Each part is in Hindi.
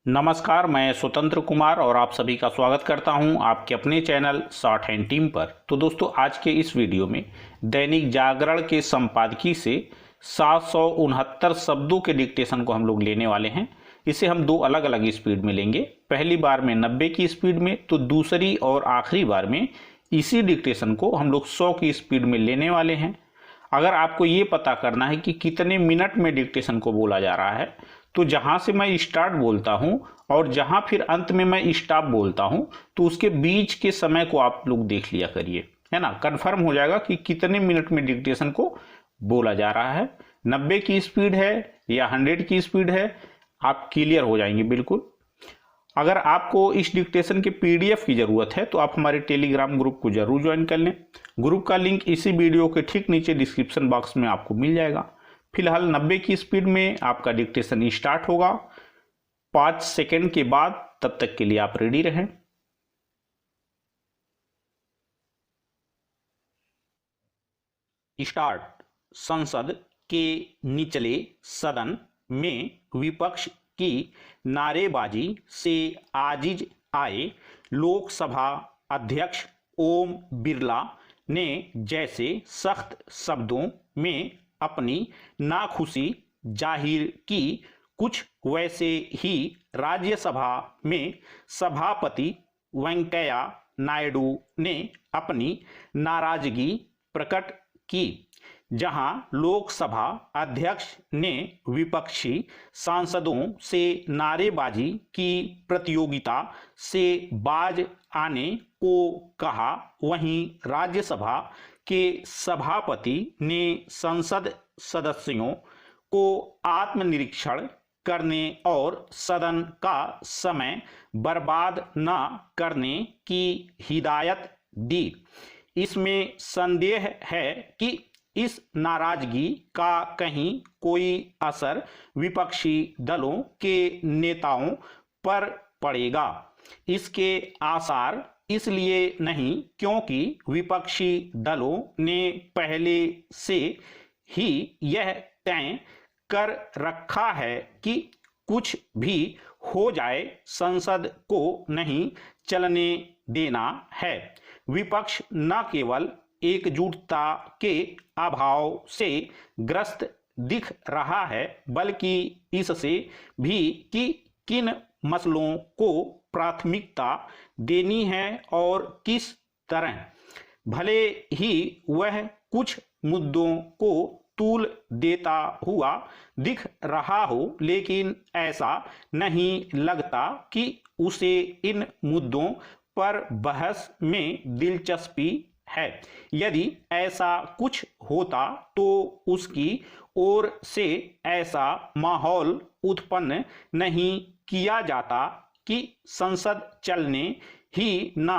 नमस्कार, मैं स्वतंत्र कुमार और आप सभी का स्वागत करता हूं आपके अपने चैनल शॉर्ट हैंड टीम पर। तो दोस्तों, आज के इस वीडियो में दैनिक जागरण के संपादकीय से 769 शब्दों के डिक्टेशन को हम लोग लेने वाले हैं। इसे हम दो अलग अलग स्पीड में लेंगे, पहली बार में 90 की स्पीड में, तो दूसरी और आखिरी बार में इसी डिक्टेशन को हम लोग 100 की स्पीड में लेने वाले हैं। अगर आपको ये पता करना है कि कितने मिनट में डिक्टेशन को बोला जा रहा है, तो जहां से मैं स्टार्ट बोलता हूं और जहां फिर अंत में मैं स्टॉप बोलता हूं, तो उसके बीच के समय को आप लोग देख लिया करिए, है ना। कंफर्म हो जाएगा कि कितने मिनट में डिक्टेशन को बोला जा रहा है, 90 की स्पीड है या 100 की स्पीड है, आप क्लियर हो जाएंगे बिल्कुल। अगर आपको इस डिक्टेशन के पीडीएफ की जरूरत है तो आप हमारे टेलीग्राम ग्रुप को जरूर ज्वाइन कर लें। ग्रुप का लिंक इसी वीडियो के ठीक नीचे डिस्क्रिप्शन बॉक्स में आपको मिल जाएगा। फिलहाल 90 की स्पीड में आपका डिक्टेशन स्टार्ट होगा 5 सेकंड के बाद, तब तक के लिए आप रेडी रहें। स्टार्ट। संसद के निचले सदन में विपक्ष की नारेबाजी से आजिज आए लोकसभा अध्यक्ष ओम बिरला ने जैसे सख्त शब्दों में अपनी नाखुशी जाहिर की, कुछ वैसे ही राज्यसभा में सभापति वेंकैया नायडू ने अपनी नाराजगी प्रकट की, जहां लोकसभा अध्यक्ष ने विपक्षी सांसदों से नारेबाजी की प्रतियोगिता से बाज आने को कहा, वहीं राज्यसभा के सभापति ने संसद सदस्यों को आत्मनिरीक्षण करने और सदन का समय बर्बाद न करने की हिदायत दी। इसमें संदेह है कि इस नाराजगी का कहीं कोई असर विपक्षी दलों के नेताओं पर पड़ेगा। इसके आसार इसलिए नहीं क्योंकि विपक्षी दलों ने पहले से ही यह तय कर रखा है कि कुछ भी हो जाए संसद को नहीं चलने देना है। विपक्ष न केवल एकजुटता के अभाव से ग्रस्त दिख रहा है, बल्कि इससे भी कि किन मसलों को प्राथमिकता देनी है और किस तरह। भले ही वह कुछ मुद्दों को तूल देता हुआ दिख रहा हो, लेकिन ऐसा नहीं लगता कि उसे इन मुद्दों पर बहस में दिलचस्पी है। यदि ऐसा कुछ होता तो उसकी ओर से ऐसा माहौल उत्पन्न नहीं किया जाता कि संसद चलने ही ना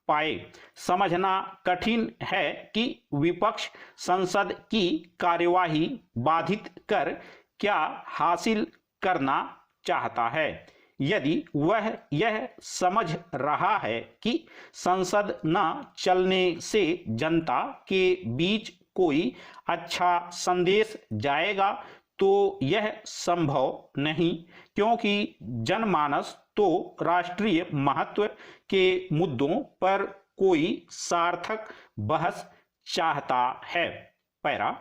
पाए। समझना कठिन है कि विपक्ष संसद की कार्यवाही बाधित कर क्या हासिल करना चाहता है। यदि वह यह समझ रहा है कि संसद न चलने से जनता के बीच कोई अच्छा संदेश जाएगा, तो यह संभव नहीं, क्योंकि जनमानस तो राष्ट्रीय महत्व के मुद्दों पर कोई सार्थक बहस चाहता है। पैरा।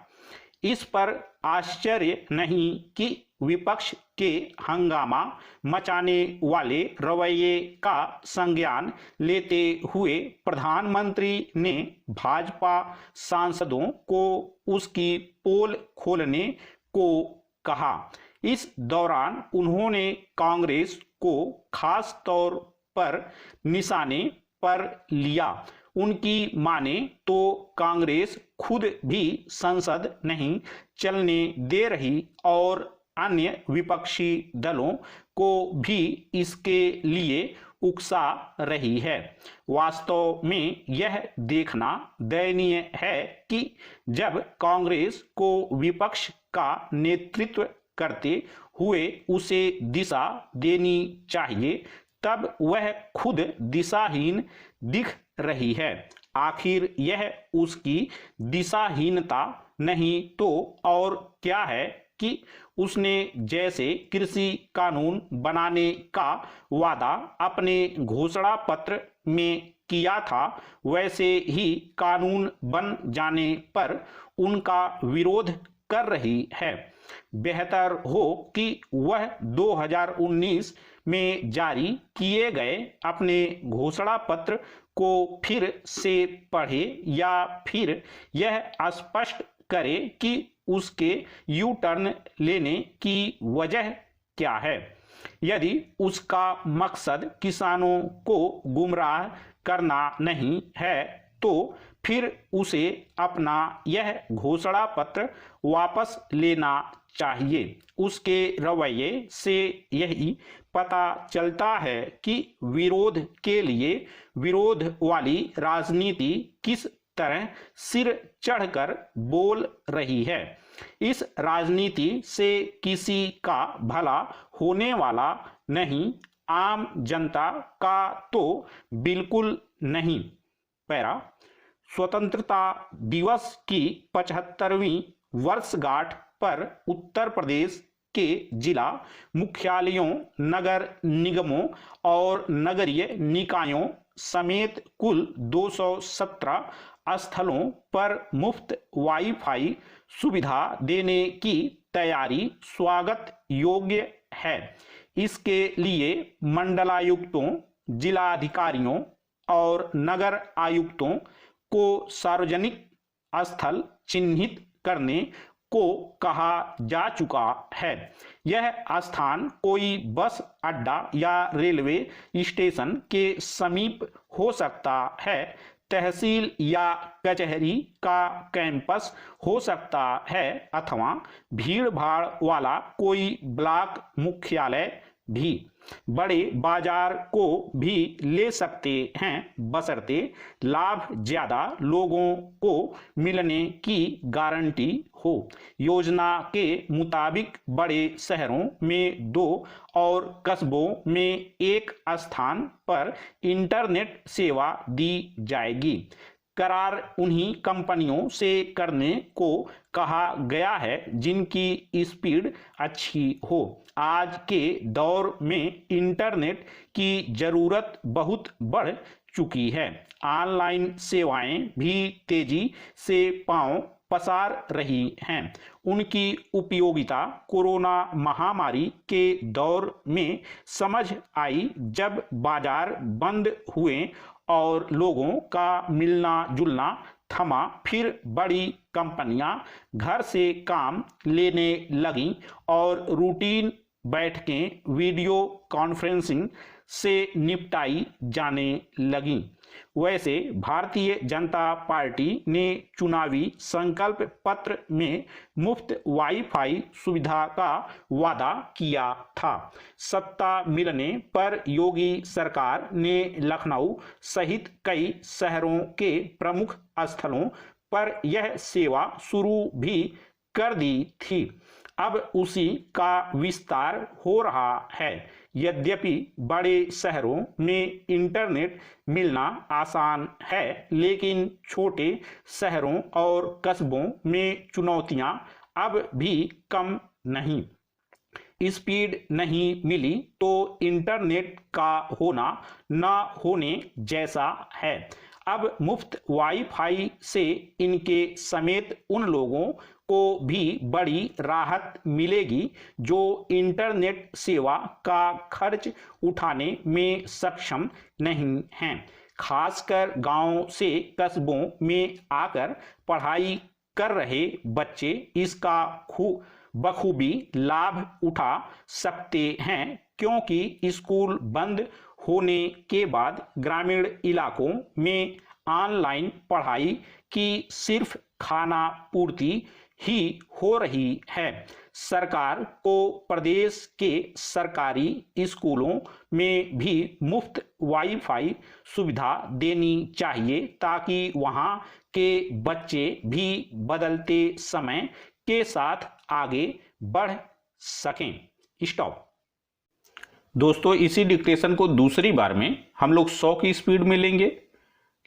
इस पर आश्चर्य नहीं कि विपक्ष के हंगामा मचाने वाले रवैये का संज्ञान लेते हुए प्रधानमंत्री ने भाजपा सांसदों को उसकी पोल खोलने को कहा। इस दौरान उन्होंने कांग्रेस को खास तौर पर निशाने पर लिया। उनकी माने तो कांग्रेस खुद भी संसद नहीं चलने दे रही और अन्य विपक्षी दलों को भी इसके लिए उकसा रही है। वास्तव में यह देखना दयनीय है कि जब कांग्रेस को विपक्ष का नेतृत्व करते हुए उसे दिशा देनी चाहिए, तब वह खुद दिशाहीन दिख रही है। आखिर यह उसकी दिशाहीनता नहीं तो और क्या है कि उसने जैसे कृषि कानून बनाने का वादा अपने घोषणा पत्र में किया था वैसे ही कानून बन जाने पर उनका विरोध कर रही है। बेहतर हो कि वह 2019 में जारी किए गए अपने घोषणा पत्र को फिर से पढ़े या फिर यह स्पष्ट करे कि उसके यू टर्न लेने की वजह क्या है। यदि उसका मकसद किसानों को गुमराह करना नहीं है तो फिर उसे अपना यह घोषणा पत्र वापस लेना चाहिए। उसके रवैये से यही पता चलता है कि विरोध के लिए विरोध वाली राजनीति किस तरह सिर चढ़कर बोल रही है। इस राजनीति से किसी का भला होने वाला नहीं, आम जनता का तो बिल्कुल नहीं। पैरा स्वतंत्रता दिवस की 75वीं वर्षगांठ पर उत्तर प्रदेश के जिला मुख्यालयों, नगर निगमों और नगरीय निकायों समेत कुल 217 स्थलों पर मुफ्त वाईफाई सुविधा देने की तैयारी स्वागत योग्य है। इसके लिए मंडलायुक्तों, जिलाधिकारियों और नगर आयुक्तों को सार्वजनिक स्थल चिन्हित करने को कहा जा चुका है। यह स्थान कोई बस अड्डा या रेलवे स्टेशन के समीप हो सकता है, तहसील या कचहरी का कैंपस हो सकता है अथवा भीड़ भाड़ वाला कोई ब्लॉक मुख्यालय भी। बड़े बाजार को भी ले सकते हैं बशर्ते लाभ ज्यादा लोगों को मिलने की गारंटी हो। योजना के मुताबिक बड़े शहरों में 2 और कस्बों में 1 स्थान पर इंटरनेट सेवा दी जाएगी। करार उन्हीं कंपनियों से करने को कहा गया है जिनकी स्पीड अच्छी हो। आज के दौर में इंटरनेट की जरूरत बहुत बढ़ चुकी है। ऑनलाइन सेवाएं भी तेजी से पांव पसार रही हैं। उनकी उपयोगिता कोरोना महामारी के दौर में समझ आई जब बाजार बंद हुए और लोगों का मिलना जुलना थमा। फिर बड़ी कंपनियां घर से काम लेने लगीं और रूटीन बैठकें वीडियो कॉन्फ्रेंसिंग से निपटाई जाने लगीं। वैसे भारतीय जनता पार्टी ने चुनावी संकल्प पत्र में मुफ्त वाईफाई सुविधा का वादा किया था। सत्ता मिलने पर योगी सरकार ने लखनऊ सहित कई शहरों के प्रमुख स्थलों पर यह सेवा शुरू भी कर दी थी। अब उसी का विस्तार हो रहा है। यद्यपि बड़े शहरों में इंटरनेट मिलना आसान है, लेकिन छोटे शहरों और कस्बों में चुनौतियां अब भी कम नहीं। स्पीड नहीं मिली तो इंटरनेट का होना न होने जैसा है। अब मुफ्त वाईफाई से इनके समेत उन लोगों को भी बड़ी राहत मिलेगी जो इंटरनेट सेवा का खर्च उठाने में सक्षम नहीं हैं। खासकर गांव से कस्बों में आकर पढ़ाई कर रहे बच्चे इसका बखूबी लाभ उठा सकते हैं, क्योंकि स्कूल बंद होने के बाद ग्रामीण इलाकों में ऑनलाइन पढ़ाई की सिर्फ खाना पूर्ति ही हो रही है। सरकार को प्रदेश के सरकारी स्कूलों में भी मुफ्त वाईफाई सुविधा देनी चाहिए ताकि वहां के बच्चे भी बदलते समय के साथ आगे बढ़ सकें। स्टॉप। दोस्तों, इसी डिक्टेशन को दूसरी बार में हम लोग 100 की स्पीड में लेंगे,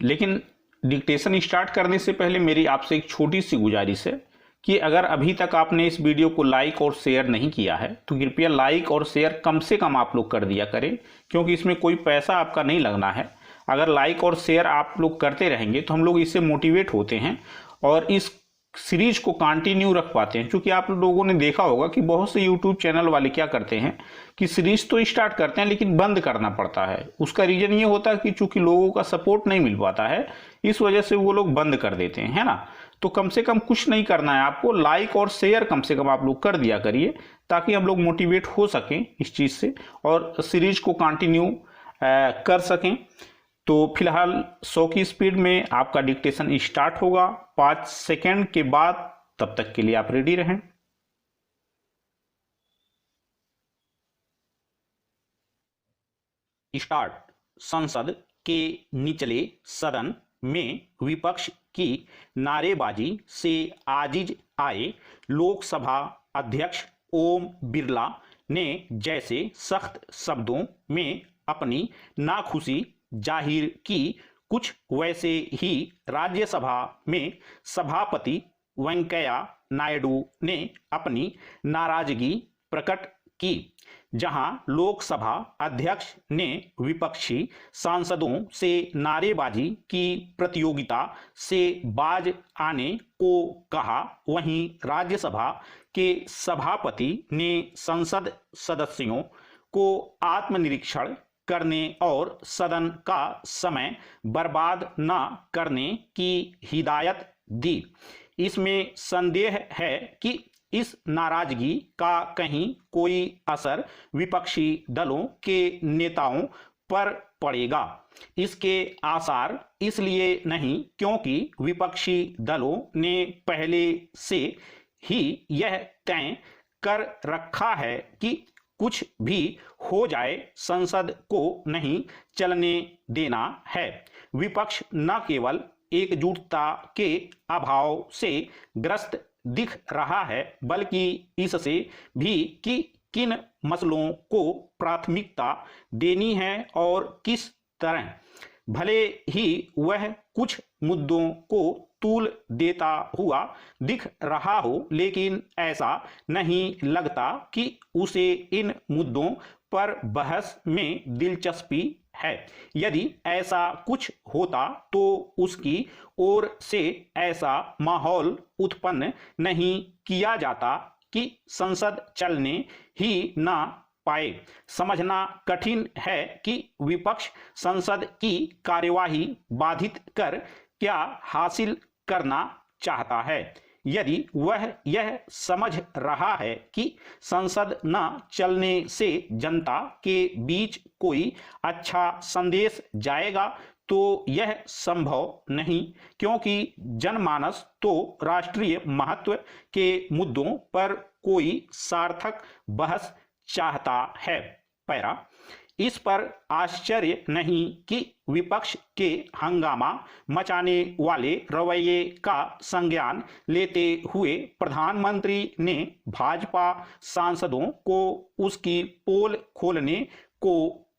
लेकिन डिक्टेशन स्टार्ट करने से पहले मेरी आपसे एक छोटी सी गुजारिश है कि अगर अभी तक आपने इस वीडियो को लाइक और शेयर नहीं किया है तो कृपया लाइक और शेयर कम से कम आप लोग कर दिया करें, क्योंकि इसमें कोई पैसा आपका नहीं लगना है। अगर लाइक और शेयर आप लोग करते रहेंगे तो हम लोग इससे मोटिवेट होते हैं और इस सीरीज को कंटिन्यू रख पाते हैं। क्योंकि आप लोगों ने देखा होगा कि बहुत से यूट्यूब चैनल वाले क्या करते हैं कि सीरीज तो स्टार्ट करते हैं लेकिन बंद करना पड़ता है। उसका रीजन ये होता है कि चूंकि लोगों का सपोर्ट नहीं मिल पाता है, इस वजह से वो लोग बंद कर देते हैं, है ना। तो कम से कम कुछ नहीं करना है आपको, लाइक और शेयर कम से कम आप लोग कर दिया करिए, ताकि हम लोग मोटिवेट हो सकें इस चीज से और सीरीज को कंटिन्यू कर सकें। तो फिलहाल 100 की स्पीड में आपका डिक्टेशन स्टार्ट होगा 5 सेकंड के बाद। तब तक के लिए आप रेडी रहें। स्टार्ट। संसद के निचले सदन में विपक्ष की नारेबाजी से आजिज आए लोकसभा अध्यक्ष ओम बिरला ने जैसे सख्त शब्दों में अपनी नाखुशी जाहिर की, कुछ वैसे ही राज्यसभा में सभापति वेंकैया नायडू ने अपनी नाराजगी प्रकट की, जहां लोकसभा अध्यक्ष ने विपक्षी सांसदों से नारेबाजी की प्रतियोगिता से बाज आने को कहा। वहीं राज्यसभा के सभापति ने संसद सदस्यों को आत्मनिरीक्षण करने और सदन का समय बर्बाद न करने की हिदायत दी। इसमें संदेह है कि इस नाराजगी का कहीं कोई असर विपक्षी दलों के नेताओं पर पड़ेगा। इसके आसार इसलिए नहीं क्योंकि विपक्षी दलों ने पहले से ही यह तय कर रखा है कि कुछ भी हो जाए संसद को नहीं चलने देना है। विपक्ष न केवल एकजुटता के अभाव से ग्रस्त दिख रहा है, बल्कि इससे भी कि किन मसलों को प्राथमिकता देनी है और किस तरह। भले ही वह कुछ मुद्दों को तूल देता हुआ दिख रहा हो, लेकिन ऐसा नहीं लगता कि उसे इन मुद्दों पर बहस में दिलचस्पी है। यदि ऐसा कुछ होता तो उसकी ओर से ऐसा माहौल उत्पन्न नहीं किया जाता कि संसद चलने ही ना पाए। समझना कठिन है कि विपक्ष संसद की कार्यवाही बाधित कर क्या हासिल करना चाहता है। यदि वह यह समझ रहा है कि संसद न चलने से जनता के बीच कोई अच्छा संदेश जाएगा, तो यह संभव नहीं, क्योंकि जनमानस तो राष्ट्रीय महत्व के मुद्दों पर कोई सार्थक बहस चाहता है। पैरा। इस पर आश्चर्य नहीं कि विपक्ष के हंगामा मचाने वाले रवैये का संज्ञान लेते हुए प्रधानमंत्री ने भाजपा सांसदों को उसकी पोल खोलने को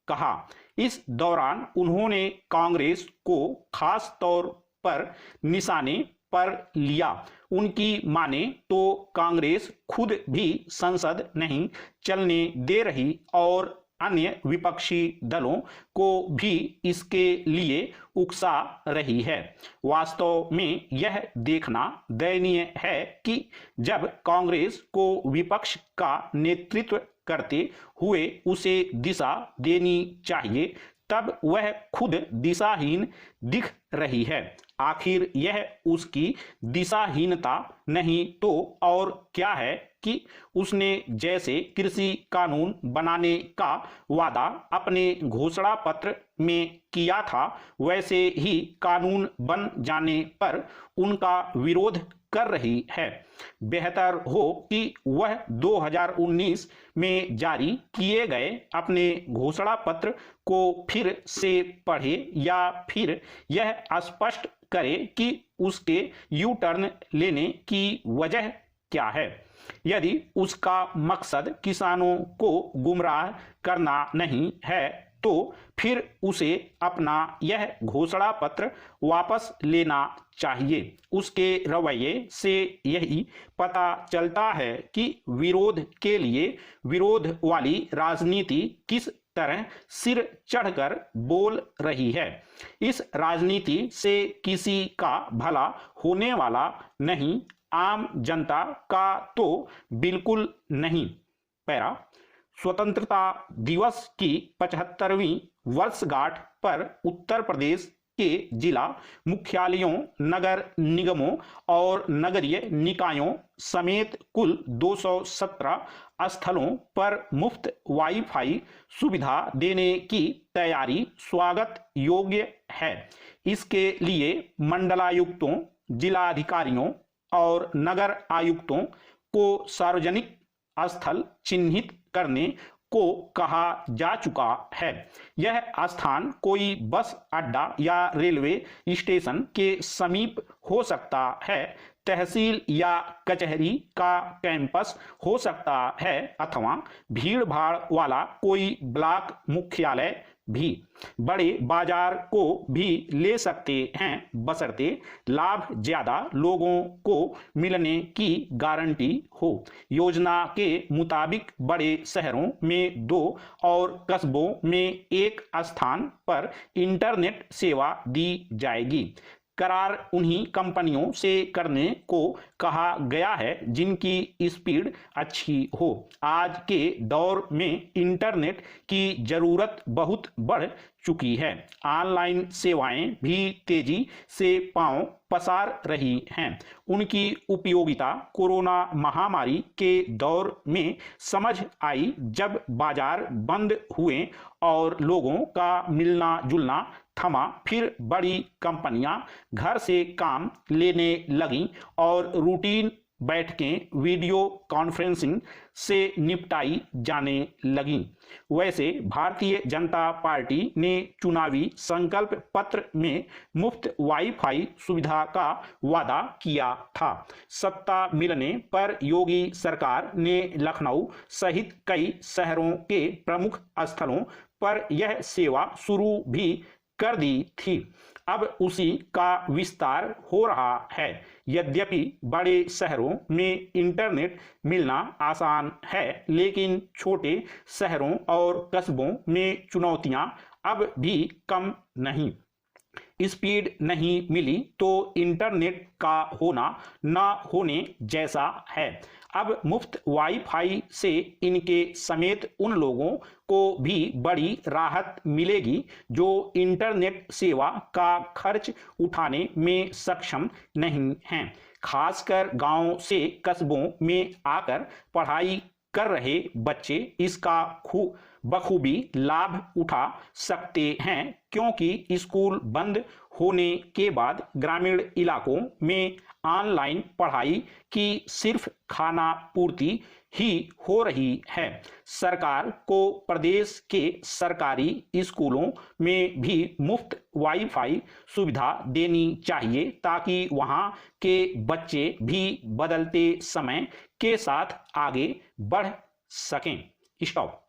कहा। इस दौरान उन्होंने कांग्रेस को खास तौर पर निशाने पर लिया। उनकी माने तो कांग्रेस खुद भी संसद नहीं चलने दे रही और अन्य विपक्षी दलों को भी इसके लिए उकसा रही है। वास्तव में यह देखना दयनीय है कि जब कांग्रेस को विपक्ष का नेतृत्व करते हुए उसे दिशा देनी चाहिए, तब वह खुद दिशाहीन दिख रही है। आखिर यह उसकी दिशाहीनता नहीं तो और क्या है कि उसने जैसे कृषि कानून बनाने का वादा अपने घोषणा पत्र में किया था, वैसे ही कानून बन जाने पर उनका विरोध कर रही है। बेहतर हो कि वह 2019 में जारी किए गए अपने घोषणा पत्र को फिर से पढ़े या फिर यह स्पष्ट करे कि उसके यू टर्न लेने की वजह क्या है। यदि उसका मकसद किसानों को गुमराह करना नहीं है तो फिर उसे अपना यह घोषणा पत्र वापस लेना चाहिए। उसके रवैये से यही पता चलता है कि विरोध के लिए विरोध वाली राजनीति किस तरह सिर चढ़कर बोल रही है। इस राजनीति से किसी का भला होने वाला नहीं, आम जनता का तो बिल्कुल नहीं। पैरा, स्वतंत्रता दिवस की 75वीं वर्षगांठ पर उत्तर प्रदेश के जिला मुख्यालयों, नगर निगमों और नगरीय निकायों समेत कुल 217 स्थलों पर मुफ्त वाईफाई सुविधा देने की तैयारी स्वागत योग्य है। इसके लिए मंडलायुक्तों, जिलाधिकारियों और नगर आयुक्तों को सार्वजनिक स्थल चिन्हित करने को कहा जा चुका है। यह स्थान कोई बस अड्डा या रेलवे स्टेशन के समीप हो सकता है, तहसील या कचहरी का कैंपस हो सकता है, अथवा भीड़ भाड़ वाला कोई ब्लॉक मुख्यालय भी। बड़े बाजार को भी ले सकते हैं, बशर्ते लाभ ज्यादा लोगों को मिलने की गारंटी हो। योजना के मुताबिक बड़े शहरों में 2 और कस्बों में 1 स्थान पर इंटरनेट सेवा दी जाएगी। करार उन्हीं कंपनियों से करने को कहा गया है जिनकी स्पीड अच्छी हो। आज के दौर में इंटरनेट की जरूरत बहुत बढ़ चुकी है। ऑनलाइन सेवाएं भी तेजी से पांव पसार रही हैं। उनकी उपयोगिता कोरोना महामारी के दौर में समझ आई, जब बाजार बंद हुए और लोगों का मिलना जुलना थमा। फिर बड़ी कंपनियां घर से काम लेने लगीं और रूटीन बैठकें वीडियो कॉन्फ्रेंसिंग से निपटाई जाने लगीं। वैसे भारतीय जनता पार्टी ने चुनावी संकल्प पत्र में मुफ्त वाईफाई सुविधा का वादा किया था। सत्ता मिलने पर योगी सरकार ने लखनऊ सहित कई शहरों के प्रमुख स्थलों पर यह सेवा शुरू भी कर दी थी। अब उसी का विस्तार हो रहा है। यद्यपि बड़े शहरों में इंटरनेट मिलना आसान है, लेकिन छोटे शहरों और कस्बों में चुनौतियां अब भी कम नहीं। स्पीड नहीं मिली तो इंटरनेट का होना न होने जैसा है। अब मुफ्त वाईफाई से इनके समेत उन लोगों को भी बड़ी राहत मिलेगी जो इंटरनेट सेवा का खर्च उठाने में सक्षम नहीं हैं। खासकर गांव से कस्बों में आकर पढ़ाई कर रहे बच्चे इसका बखूबी लाभ उठा सकते हैं, क्योंकि स्कूल बंद होने के बाद ग्रामीण इलाकों में ऑनलाइन पढ़ाई की सिर्फ खाना पूर्ति ही हो रही है। सरकार को प्रदेश के सरकारी स्कूलों में भी मुफ्त वाईफाई सुविधा देनी चाहिए, ताकि वहां के बच्चे भी बदलते समय के साथ आगे बढ़ सकें। स्टॉप।